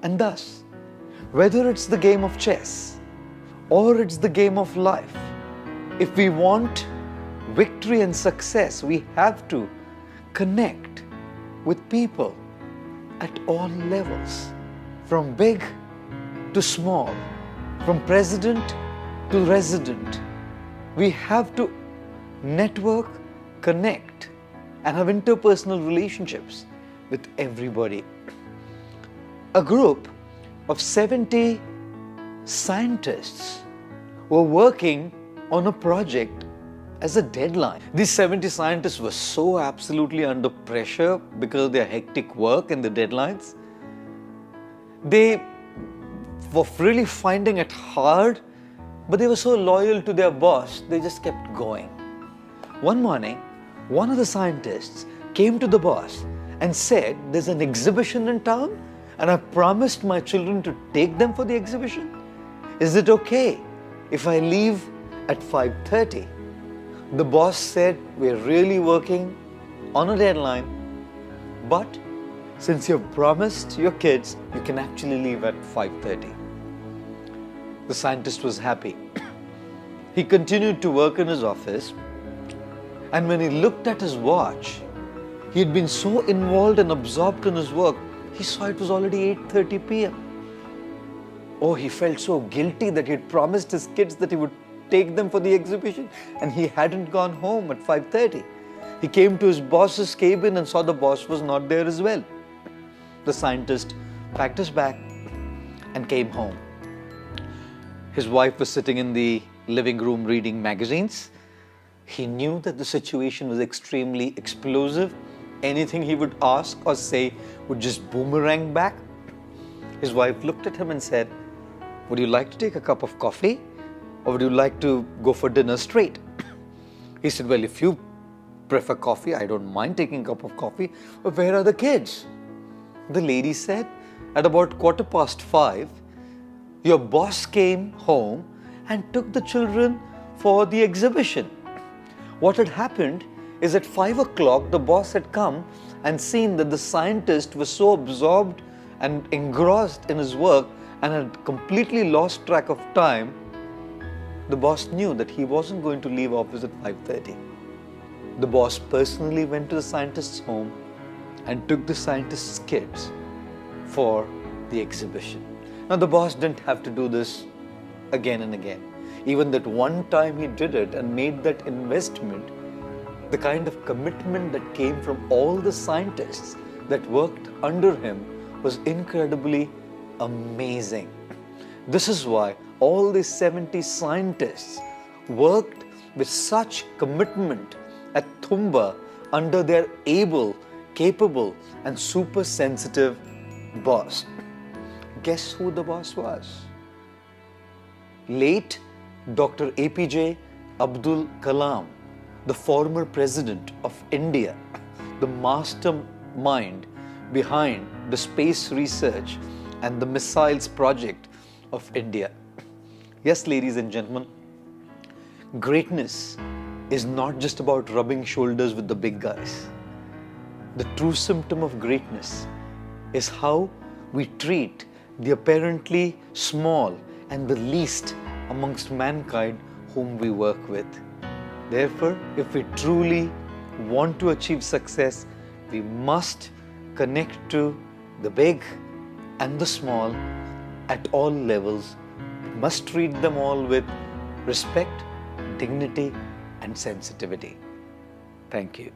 And thus, whether it's the game of chess or it's the game of life, if we want victory and success, we have to connect with people at all levels, from big to small, from president to resident. We have to network, connect, and have interpersonal relationships with everybody. A group of 70 scientists were working on a project as a deadline. These 70 scientists were so absolutely under pressure because of their hectic work and the deadlines. They were really finding it hard, but they were so loyal to their boss, they just kept going. One morning, one of the scientists came to the boss and said, "There's an exhibition in town and I promised my children to take them for the exhibition. Is it okay if I leave at 5:30? The boss said, "We're really working on a deadline, but since you've promised your kids, you can actually leave at 5:30. The scientist was happy. He continued to work in his office, and when he looked at his watch, he had been so involved and absorbed in his work, he saw it was already 8:30 p.m. Oh, he felt so guilty that he had promised his kids that he would take them for the exhibition, and he hadn't gone home at 5:30. He came to his boss's cabin and saw the boss was not there as well. The scientist packed his bag and came home. His wife was sitting in the living room reading magazines. He knew that the situation was extremely explosive. Anything he would ask or say would just boomerang back. His wife looked at him and said, "Would you like to take a cup of coffee, or would you like to go for dinner straight?" He said, "Well, if you prefer coffee, I don't mind taking a cup of coffee. But where are the kids?" The lady said, "At about 5:15, your boss came home and took the children for the exhibition. What had happened is at 5 o'clock, the boss had come and seen that the scientist was so absorbed and engrossed in his work and had completely lost track of time. The boss knew that he wasn't going to leave office at 5:30. The boss personally went to the scientist's home and took the scientist's kids for the exhibition. Now, the boss didn't have to do this again and again. Even that one time he did it and made that investment, the kind of commitment that came from all the scientists that worked under him was incredibly amazing. This is why all these 70 scientists worked with such commitment at Thumba under their able, capable, and super sensitive boss. Guess who the boss was? Late Dr. APJ Abdul Kalam, the former president of India, the mastermind behind the space research and the missiles project of India. Yes, ladies and gentlemen, greatness is not just about rubbing shoulders with the big guys. The true symptom of greatness is how we treat the apparently small and the least amongst mankind whom we work with. Therefore, if we truly want to achieve success, we must connect to the big and the small at all levels. We must treat them all with respect, dignity, and sensitivity. Thank you.